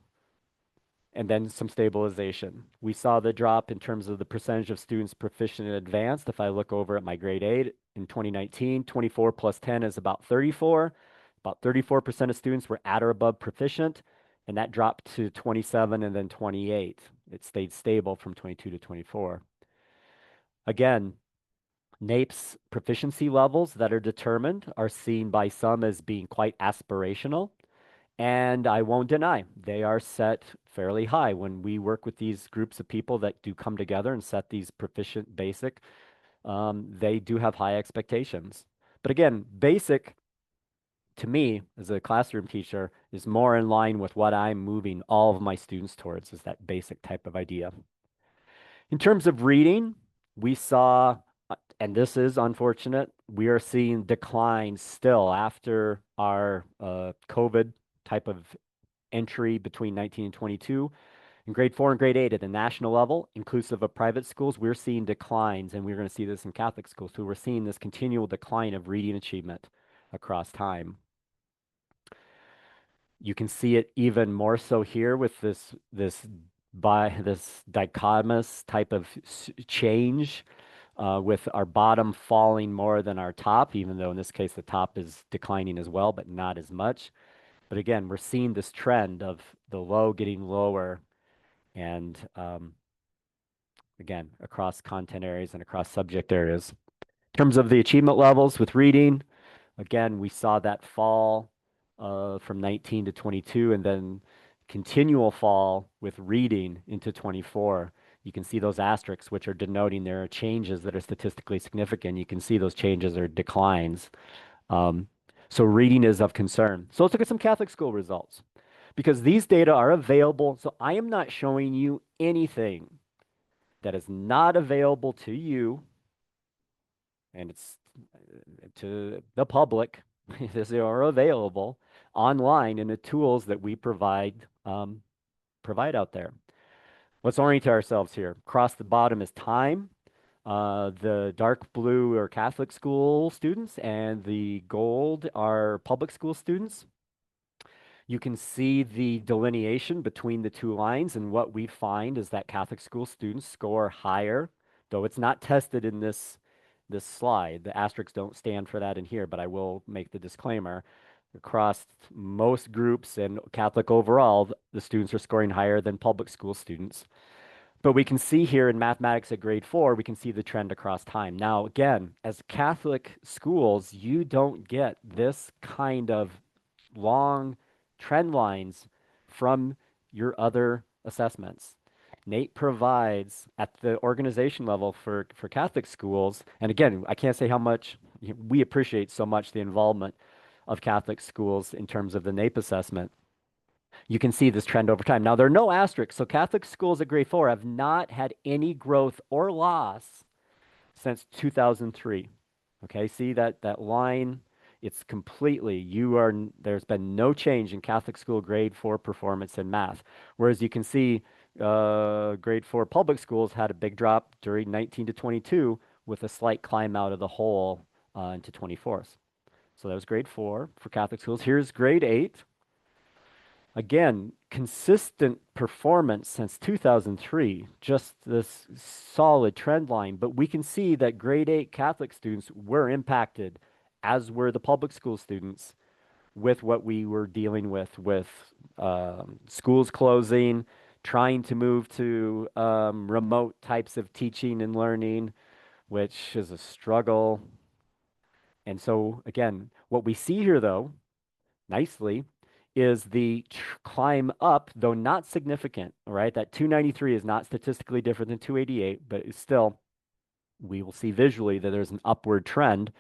and then some stabilization. We saw the drop in terms of the percentage of students proficient and advanced. If I look over at my grade 8 in 2019, 24 plus 10 is about 34. About 34% of students were at or above proficient, and that dropped to 27 and then 28. It stayed stable from 22 to 24. Again, NAEP's proficiency levels that are determined are seen by some as being quite aspirational. And I won't deny, they are set fairly high. When we work with these groups of people that do come together and set these proficient basic, they do have high expectations. But again, basic to me as a classroom teacher is more in line with what I'm moving all of my students towards, is that basic type of idea. In terms of reading, we saw, and this is unfortunate, we are seeing declines still after our COVID type of entry between 19 and 22. In grade 4 and grade 8 at the national level, inclusive of private schools, we're seeing declines, and we're going to see this in Catholic schools too. We're seeing this continual decline of reading achievement across time. You can see it even more so here with this dichotomous type of change, with our bottom falling more than our top, even though in this case the top is declining as well, but not as much. But again, we're seeing this trend of the low getting lower, and again, across content areas and across subject areas. In terms of the achievement levels with reading, again, we saw that fall from 19 to 22, and then continual fall with reading into 24. You can see those asterisks, which are denoting there are changes that are statistically significant. You can see those changes are declines. So reading is of concern. So let's look at some Catholic school results, because these data are available. So I am not showing you anything that is not available to you, and it's to the public. They are available online in the tools that we provide out there. Let's orient ourselves here. Across the bottom is time. The dark blue are Catholic school students, and the gold are public school students. You can see the delineation between the two lines, and what we find is that Catholic school students score higher, though it's not tested in this slide. The asterisks don't stand for that in here, but I will make the disclaimer. Across most groups and Catholic overall, the students are scoring higher than public school students. But we can see here in mathematics at grade 4, we can see the trend across time. Now, again, as Catholic schools, you don't get this kind of long trend lines from your other assessments. NAEP provides at the organization level for Catholic schools, and again, I can't say how much we appreciate so much the involvement of Catholic schools in terms of the NAEP assessment. You can see this trend over time. Now, there are no asterisks, so Catholic schools at grade 4 have not had any growth or loss since 2003. Okay, see that line? It's completely, there's been no change in Catholic school grade 4 performance in math. Whereas you can see grade 4 public schools had a big drop during 19 to 22 with a slight climb out of the hole into 24th. So that was grade 4 for Catholic schools. Here's grade 8. Again, consistent performance since 2003, just this solid trend line. But we can see that grade 8 Catholic students were impacted, as were the public school students, with what we were dealing with schools closing, trying to move to remote types of teaching and learning, which is a struggle. And so, again, what we see here, though, nicely, is the climb up, though not significant, all right? That 293 is not statistically different than 288, but it's still, we will see visually that there's an upward trend,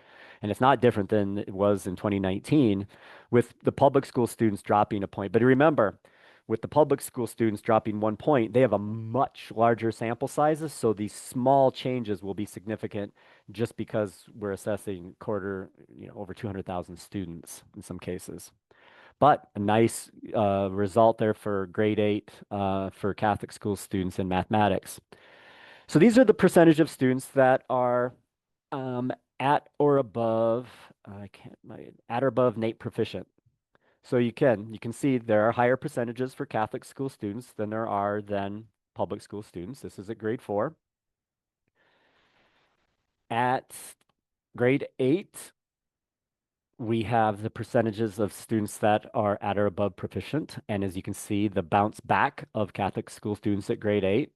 and it's not different than it was in 2019 with the public school students dropping a point. But remember, with the public school students dropping 1 point, they have a much larger sample sizes, so these small changes will be significant just because we're assessing over 200,000 students in some cases. But a nice result there for grade 8 for Catholic school students in mathematics. So these are the percentage of students that are at or above, at or above NAEP proficient. So you can see there are higher percentages for Catholic school students than there are than public school students. This is at grade 4. At grade 8, we have the percentages of students that are at or above proficient. And as you can see, the bounce back of Catholic school students at grade 8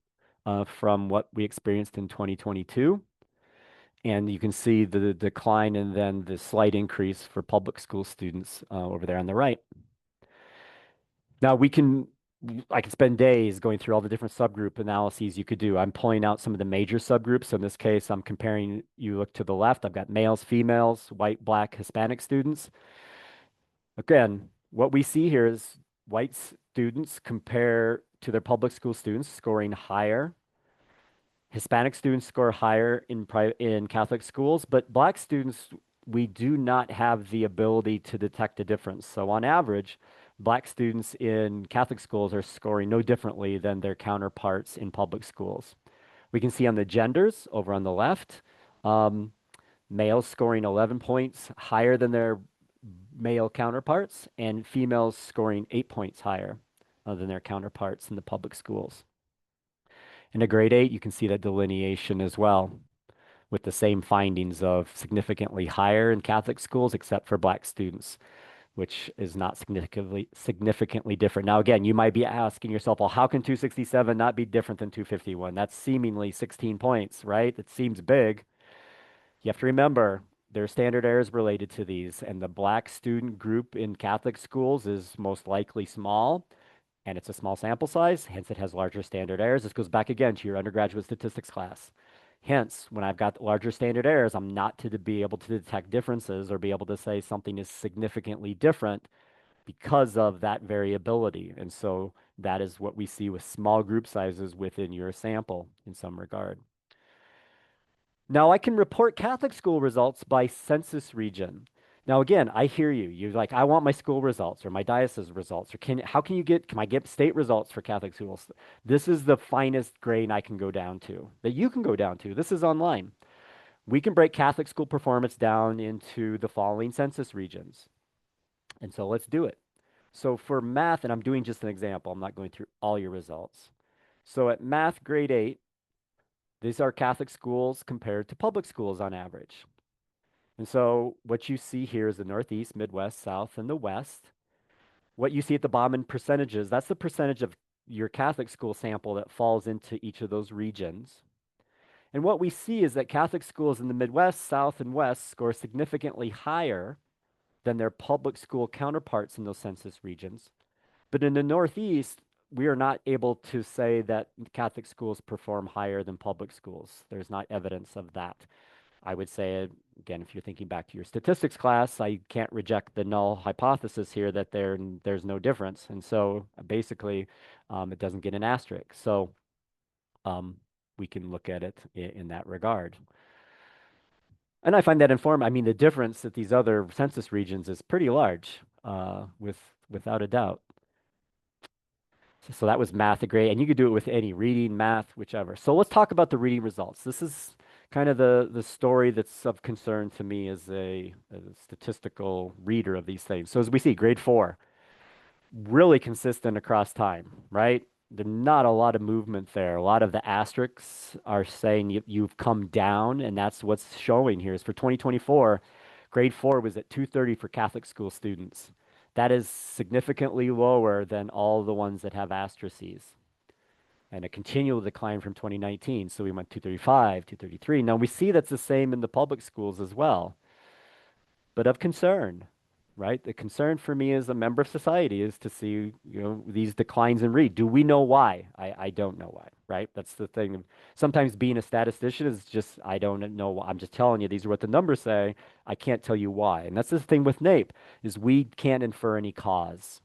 from what we experienced in 2022. And you can see the decline and then the slight increase for public school students over there on the right. Now I can spend days going through all the different subgroup analyses you could do. I'm pulling out some of the major subgroups. So in this case, I'm comparing, you look to the left, I've got males, females, white, black, Hispanic students. Again, what we see here is white students compare to their public school students scoring higher. Hispanic students score higher in Catholic schools, but black students, we do not have the ability to detect a difference. So on average, black students in Catholic schools are scoring no differently than their counterparts in public schools. We can see on the genders over on the left, males scoring 11 points higher than their male counterparts, and females scoring 8 points higher than their counterparts in the public schools. In a grade 8, you can see that delineation as well, with the same findings of significantly higher in Catholic schools, except for black students, which is not significantly different. Now, again, you might be asking yourself, well, how can 267 not be different than 251? That's seemingly 16 points, right? It seems big. You have to remember, there are standard errors related to these, and the black student group in Catholic schools is most likely small, and it's a small sample size, hence it has larger standard errors. This goes back again to your undergraduate statistics class. Hence, when I've got larger standard errors, I'm not to be able to detect differences or be able to say something is significantly different because of that variability. And so that is what we see with small group sizes within your sample in some regard. Now, I can report Catholic school results by census region. Now, again, I hear you. You're like, I want my school results or my diocese results, or can I get state results for Catholic schools? This is the finest grain I can go down to, that you can go down to. This is online. We can break Catholic school performance down into the following census regions. And so let's do it. So for math, and I'm doing just an example, I'm not going through all your results. So at math grade 8, these are Catholic schools compared to public schools on average. And so what you see here is the Northeast, Midwest, South, and the West. What you see at the bottom in percentages, that's the percentage of your Catholic school sample that falls into each of those regions. And what we see is that Catholic schools in the Midwest, South, and West score significantly higher than their public school counterparts in those census regions. But in the Northeast, we are not able to say that Catholic schools perform higher than public schools. There's not evidence of that. I would say, again, if you're thinking back to your statistics class, I can't reject the null hypothesis here that there's no difference. And so basically, it doesn't get an asterisk. So we can look at it in that regard. And I find that informative. I mean, the difference at these other census regions is pretty large, without a doubt. So that was math grade, and you could do it with any reading, math, whichever. So let's talk about the reading results. This is kind of the story that's of concern to me as a statistical reader of these things. So as we see, grade 4, really consistent across time, right? There's not a lot of movement there. A lot of the asterisks are saying you've come down, and that's what's showing here is for 2024, grade 4 was at 230 for Catholic school students. That is significantly lower than all the ones that have asterisks. And a continual decline from 2019. So we went 235, 233. Now we see that's the same in the public schools as well. But of concern, right? The concern for me as a member of society is to see, these declines in read. Do we know why? I don't know why, right? That's the thing. Sometimes being a statistician is just, I don't know why. I'm just telling you, these are what the numbers say. I can't tell you why. And that's the thing with NAEP, is we can't infer any cause.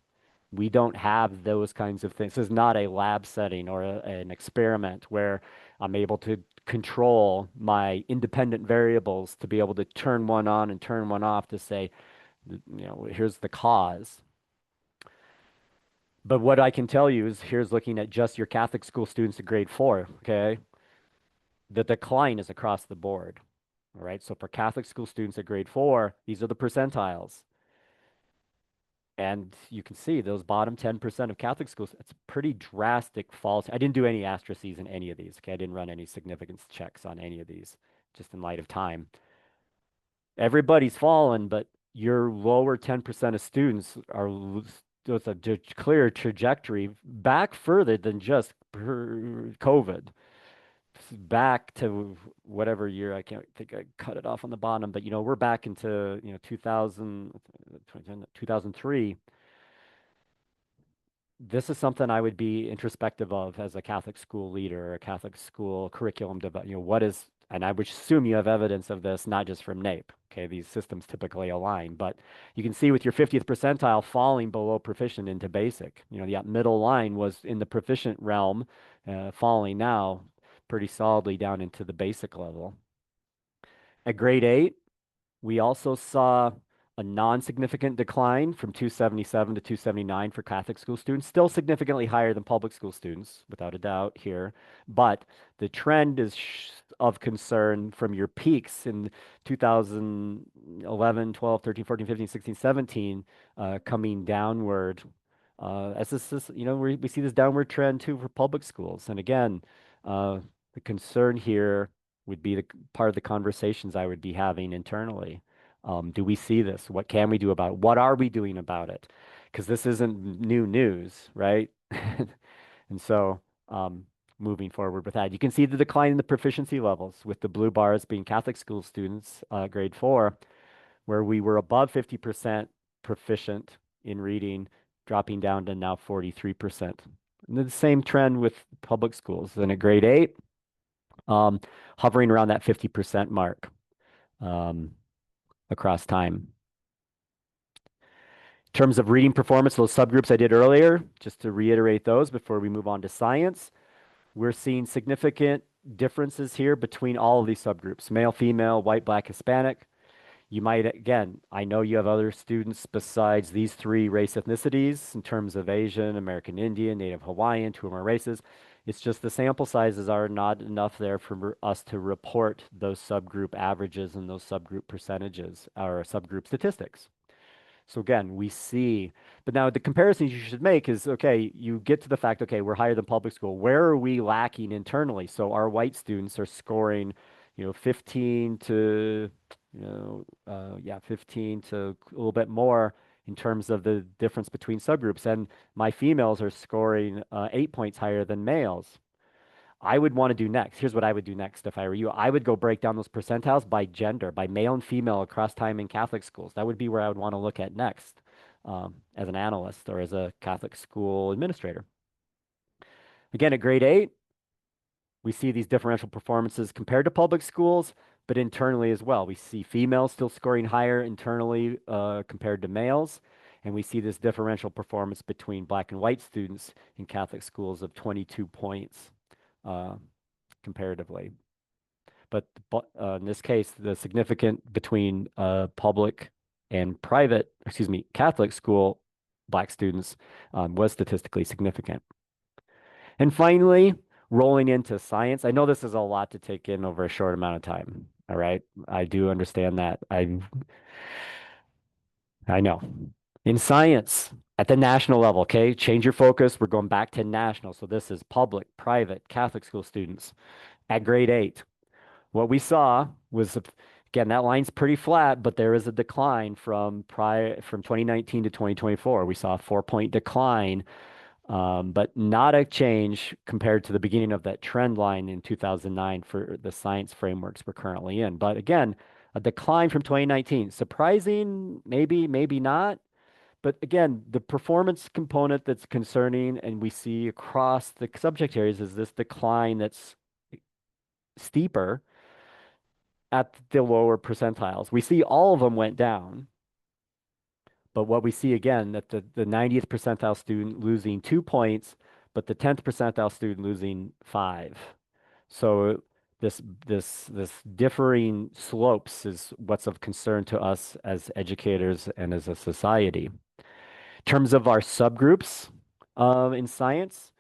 We don't have those kinds of things. This is not a lab setting or an experiment where I'm able to control my independent variables to be able to turn one on and turn one off to say, here's the cause. But what I can tell you is, here's looking at just your Catholic school students at grade 4, okay? The decline is across the board, all right? So for Catholic school students at grade 4, these are the percentiles. And you can see those bottom 10% of Catholic schools, it's a pretty drastic fall. I didn't do any astraces in any of these, okay? I didn't run any significance checks on any of these, just in light of time. Everybody's fallen, but your lower 10% of students are, it's a clear trajectory back further than just COVID. Back to whatever year, I can't think, I cut it off on the bottom, but we're back into 2003. This is something I would be introspective of as a Catholic school leader or a Catholic school curriculum what is, and I would assume you have evidence of this, not just from NAEP. Okay, these systems typically align, but you can see with your 50th percentile falling below proficient into basic. The middle line was in the proficient realm, falling now pretty solidly down into the basic level. At grade 8, we also saw a non-significant decline from 277 to 279 for Catholic school students, still significantly higher than public school students, without a doubt here. But the trend is of concern from your peaks in 2011, 12, 13, 14, 15, 16, 17, coming downward. As this is, we see this downward trend too for public schools. And again, the concern here would be the part of the conversations I would be having internally. Do we see this? What can we do about it? What are we doing about it? Because this isn't new news, right? And so moving forward with that, you can see the decline in the proficiency levels, with the blue bars being Catholic school students, grade 4, where we were above 50% proficient in reading, dropping down to now 43%. And the same trend with public schools. Then at grade 8, hovering around that 50% mark across time. In terms of reading performance, those subgroups I did earlier, just to reiterate those before we move on to science, we're seeing significant differences here between all of these subgroups: male, female, white, black, Hispanic. You might, again, I know you have other students besides these 3 race ethnicities in terms of Asian, American Indian, Native Hawaiian, 2 or more races. It's just the sample sizes are not enough there for us to report those subgroup averages and those subgroup percentages or subgroup statistics. So again, we see, but now the comparisons you should make is, okay, you get to the fact, okay, we're higher than public school. Where are we lacking internally? So our white students are scoring, 15 to, 15 to a little bit more in terms of the difference between subgroups. And my females are scoring 8 points higher than males. I would want to do next. Here's what I would do next if I were you. I would go break down those percentiles by gender, by male and female across time in Catholic schools. That would be where I would want to look at next as an analyst or as a Catholic school administrator. Again, at grade 8, we see these differential performances compared to public schools, but internally as well. We see females still scoring higher internally compared to males. And we see this differential performance between black and white students in Catholic schools of 22 points. Comparatively. But in this case, the significant between public and private, Catholic school black students was statistically significant. And finally, rolling into science. I know this is a lot to take in over a short amount of time. All right. I do understand that. I know. In science, at the national level, okay, change your focus. We're going back to national. So this is public, private, Catholic school students at grade 8. What we saw was, again, that line's pretty flat, but there is a decline from 2019 to 2024. We saw a 4-point decline, but not a change compared to the beginning of that trend line in 2009 for the science frameworks we're currently in. But again, A decline from 2019. Surprising, maybe, maybe not. But again, the performance component that's concerning, and we see across the subject areas, is this decline that's steeper at the lower percentiles. We see all of them went down, but what we see again, that the 90th percentile student losing 2 points, but the 10th percentile student losing 5. So this differing slopes is what's of concern to us as educators and as a society. In terms of our subgroups in science,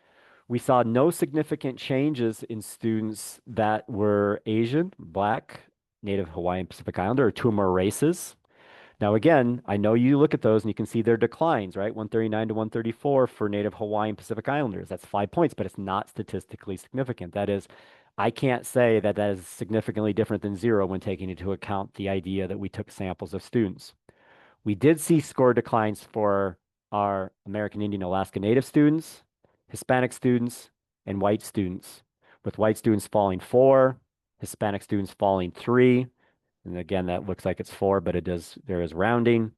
we saw no significant changes in students that were Asian, Black, Native Hawaiian, Pacific Islander, or two or more races. Now, again, I know you look at those and you can see their declines, right? 139 to 134 for Native Hawaiian Pacific Islanders. That's 5 points, but it's not statistically significant. That is, I can't say that that is significantly different than 0 when taking into account the idea that we took samples of students. We did see score declines for our American Indian Alaska Native students, Hispanic students, and white students, with white students falling 4, Hispanic students falling 3. And again, that looks like it's 4, but there is rounding.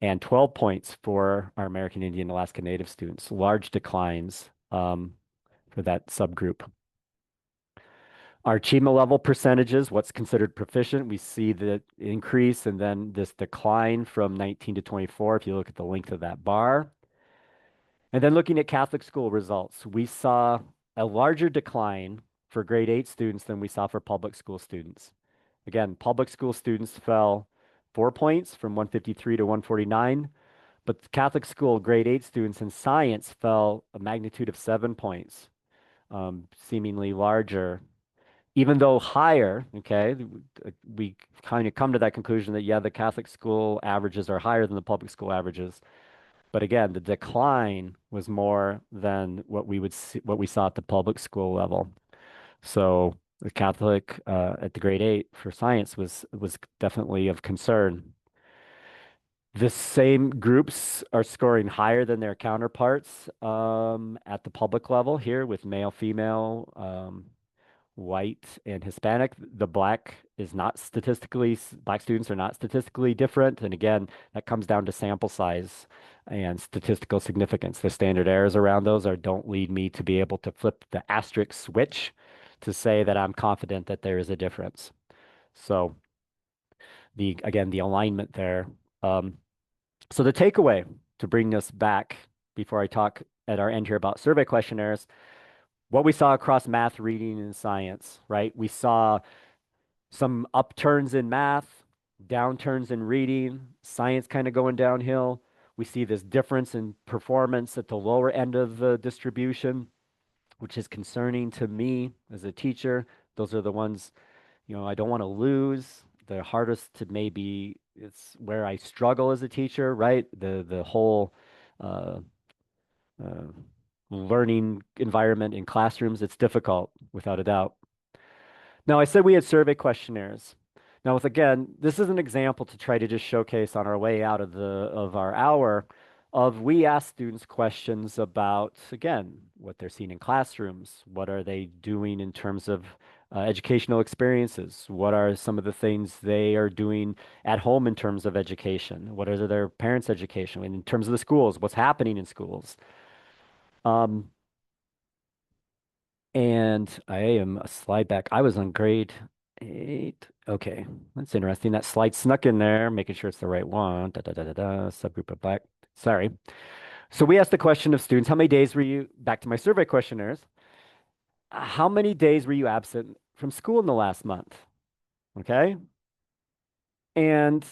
And 12 points for our American Indian Alaska Native students, large declines for that subgroup. Our achievement level percentages, what's considered proficient, we see the increase and then this decline from 19 to 24 if you look at the length of that bar. And then looking at Catholic school results, we saw a larger decline for grade 8 students than we saw for public school students. Again, public school students fell 4 points from 153 to 149, but Catholic school grade 8 students in science fell a magnitude of 7 points, seemingly larger, even though higher, okay, we kind of come to that conclusion that, yeah, the Catholic school averages are higher than the public school averages. But again, the decline was more than what we saw at the public school level. So the Catholic at the grade 8 for science was definitely of concern. The same groups are scoring higher than their counterparts at the public level here with male, female, white, and Hispanic. The Black students are not statistically different. And again, that comes down to sample size and statistical significance. The standard errors around those don't lead me to be able to flip the asterisk switch to say that I'm confident that there is a difference. So again, the alignment there. So the takeaway, to bring us back before I talk at our end here about survey questionnaires, what we saw across math, reading, and science, right? We saw some upturns in math, downturns in reading, science kind of going downhill. We see this difference in performance at the lower end of the distribution, which is concerning to me as a teacher. Those are the ones, I don't want to lose. The hardest to maybe, it's where I struggle as a teacher, right? The whole uh, learning environment in classrooms, it's difficult, without a doubt. Now, I said we had survey questionnaires. Now, again, this is an example to try to just showcase on our way out of our hour we ask students questions about, again, what they're seeing in classrooms, what are they doing in terms of educational experiences, what are some of the things they are doing at home in terms of education, what are their parents' education, in terms of the schools, what's happening in schools. And I am a slide back. I was on grade 8. Okay, that's interesting. That slide snuck in there, making sure it's the right one. Subgroup of Black. Sorry. So we asked the question of students, how many days were you, back to my survey questionnaires, how many days were you absent from school in the last month? Okay. And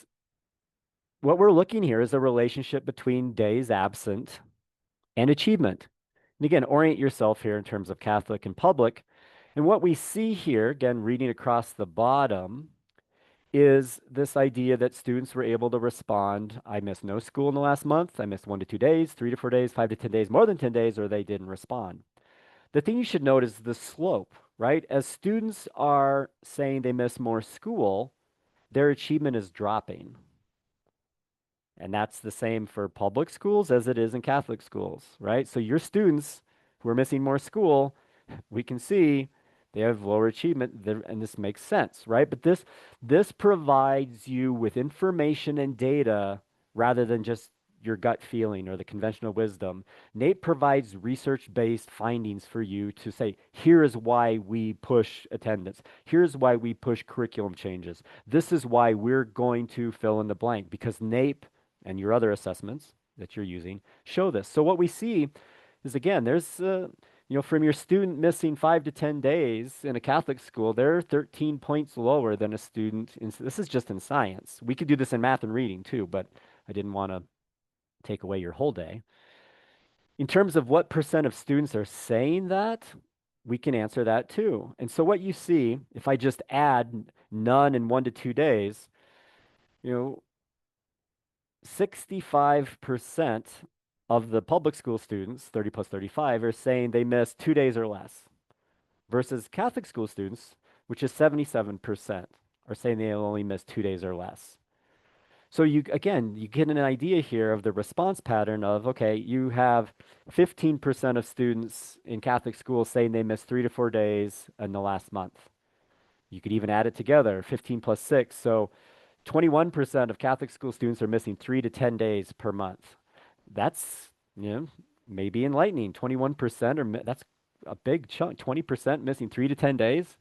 what we're looking here is a relationship between days absent and achievement. And again, orient yourself here in terms of Catholic and public. And what we see here, again, reading across the bottom, is this idea that students were able to respond, I missed no school in the last month, I missed 1 to 2 days, 3 to 4 days, 5 to 10 days, more than 10 days, or they didn't respond. The thing you should note is the slope, right? As students are saying they miss more school, their achievement is dropping. And that's the same for public schools as it is in Catholic schools, right? So your students who are missing more school, we can see They have lower achievement, and this makes sense, right? But this provides you with information and data rather than just your gut feeling or the conventional wisdom. NAEP provides research-based findings for you to say, here is why we push attendance. Here's why we push curriculum changes. This is why we're going to fill in the blank, because NAEP and your other assessments that you're using show this. So what we see is, again, there's from your student missing 5 to 10 days in a Catholic school, they're 13 points lower than a student this is just in science. We could do this in math and reading too, but I didn't want to take away your whole day. In terms of what percent of students are saying that, we can answer that too. And so what you see, if I just add none in 1 to 2 days, 65% of the public school students, 30 plus 35, are saying they missed 2 days or less, versus Catholic school students, which is 77%, are saying they only missed 2 days or less. So you get an idea here of the response pattern of, okay, you have 15% of students in Catholic schools saying they missed 3 to 4 days in the last month. You could even add it together, 15 plus 6. So 21% of Catholic school students are missing 3 to 10 days per month. That's, maybe enlightening. 21% that's a big chunk, 20% missing 3 to 10 days.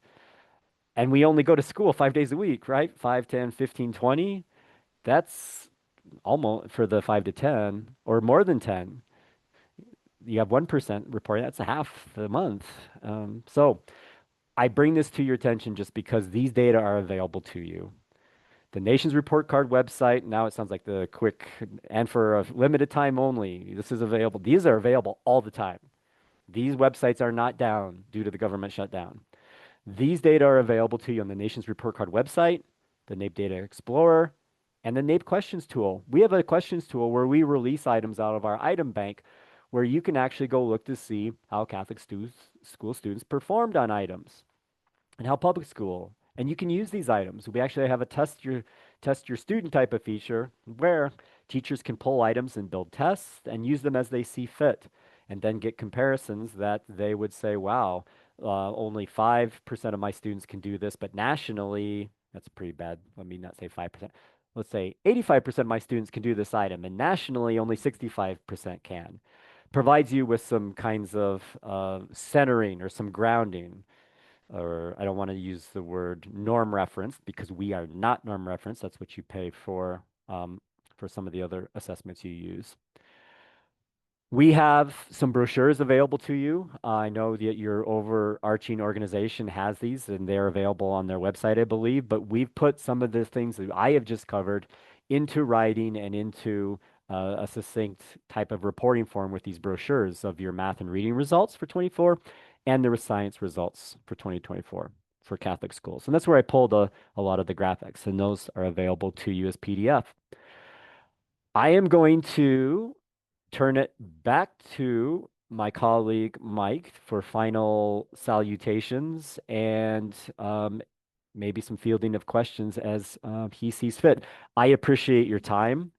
And we only go to school 5 days a week, right? 5, 10, 15, 20. That's almost for the 5 to 10 or more than 10. You have 1% reporting. That's a half the month. So I bring this to your attention just because these data are available to you. The Nation's Report Card website, now it sounds like the quick, and for a limited time only, this is available. These are available all the time. These websites are not down due to the government shutdown. These data are available to you on the Nation's Report Card website, the NAEP Data Explorer, and the NAEP Questions tool. We have a questions tool where we release items out of our item bank where you can actually go look to see how Catholic school students performed on items and how public school. And you can use these items. We actually have a test your student type of feature where teachers can pull items and build tests and use them as they see fit, and then get comparisons that they would say, wow, only 5% of my students can do this, but nationally, that's pretty bad. Let me not say 5%. Let's say 85% of my students can do this item, and nationally, only 65% can. Provides you with some kinds of centering or some grounding, or I don't want to use the word norm reference because we are not norm reference. That's what you pay for some of the other assessments you use. We have some brochures available to you. I know that your overarching organization has these and they're available on their website, I believe, but we've put some of the things that I have just covered into writing and into a succinct type of reporting form with these brochures of your math and reading results for 24 and the science results for 2024 for Catholic schools. And that's where I pulled a lot of the graphics, and those are available to you as PDF. I am going to turn it back to my colleague Mike for final salutations and maybe some fielding of questions as he sees fit. I appreciate your time.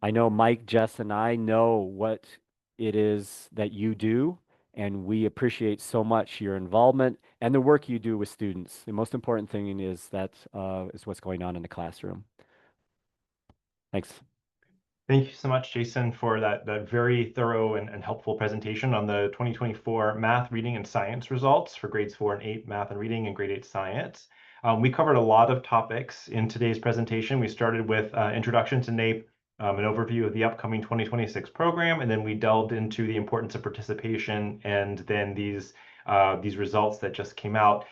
I know Mike, Jess, and I know what it is that you do, and we appreciate so much your involvement and the work you do with students. The most important thing is what's going on in the classroom. Thanks. Thank you so much, Jason, for that very thorough and helpful presentation on the 2024 math, reading, and science results for grades 4 and 8 math and reading and grade 8 science. We covered a lot of topics in today's presentation. We started with introduction to NAEP, an overview of the upcoming 2026 program, and then we delved into the importance of participation and then these results that just came out.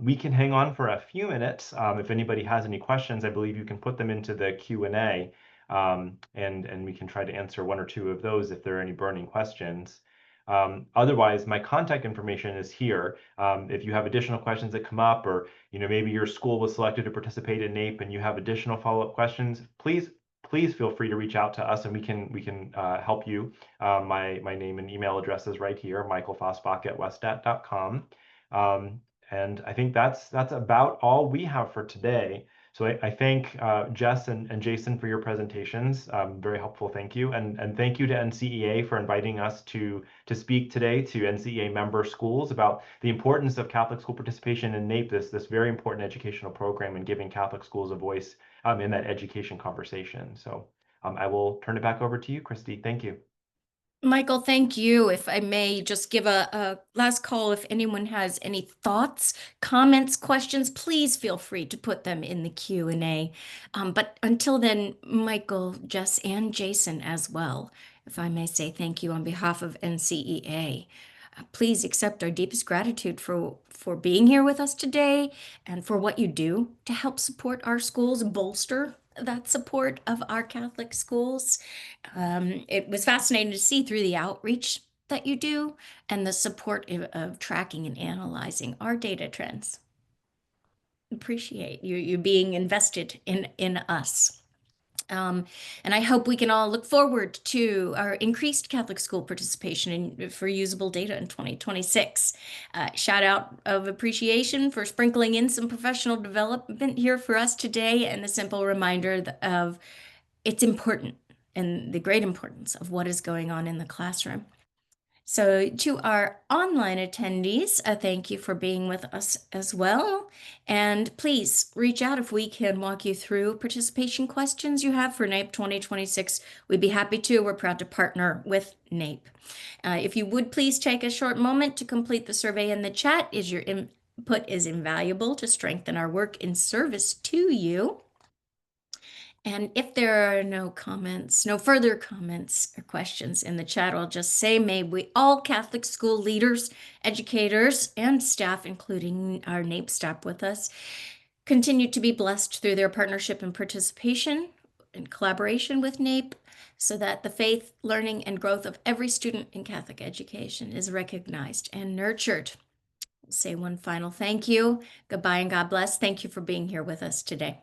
We can hang on for a few minutes. If anybody has any questions, I believe you can put them into the Q&A. And we can try to answer 1 or 2 of those if there are any burning questions. Otherwise, my contact information is here. If you have additional questions that come up, or maybe your school was selected to participate in NAEP and you have additional follow-up questions, please feel free to reach out to us and we can help you. My name and email address is right here, michaelfossbach@westat.com. And I think that's about all we have for today. So I thank Jess and Jason for your presentations. Very helpful, thank you. And thank you to NCEA for inviting us to speak today to NCEA member schools about the importance of Catholic school participation in NAEP, this very important educational program, and giving Catholic schools a voice in that education conversation. So I will turn it back over to you, Christy. Thank you. Michael, thank you. If I may just give a last call, if anyone has any thoughts, comments, questions, please feel free to put them in the Q&A. But until then, Michael, Jess, and Jason as well, if I may say thank you on behalf of NCEA. Please accept our deepest gratitude for being here with us today and for what you do to help support our schools, bolster that support of our Catholic schools. It was fascinating to see through the outreach that you do and the support of tracking and analyzing our data trends. Appreciate you being invested in us. And I hope we can all look forward to our increased Catholic school participation for usable data in 2026. Shout out of appreciation for sprinkling in some professional development here for us today, and a simple reminder of it's important and the great importance of what is going on in the classroom. So to our online attendees, thank you for being with us as well. And please reach out if we can walk you through participation questions you have for NAEP 2026. We'd be happy to. We're proud to partner with NAEP. If you would please take a short moment to complete the survey in the chat, as your input is invaluable to strengthen our work in service to you. And if there are no further comments or questions in the chat, I'll just say, may we all Catholic school leaders, educators, and staff, including our NAEP staff with us, continue to be blessed through their partnership and participation and collaboration with NAEP, so that the faith, learning, and growth of every student in Catholic education is recognized and nurtured. I'll say one final thank you, goodbye, and God bless. Thank you for being here with us today.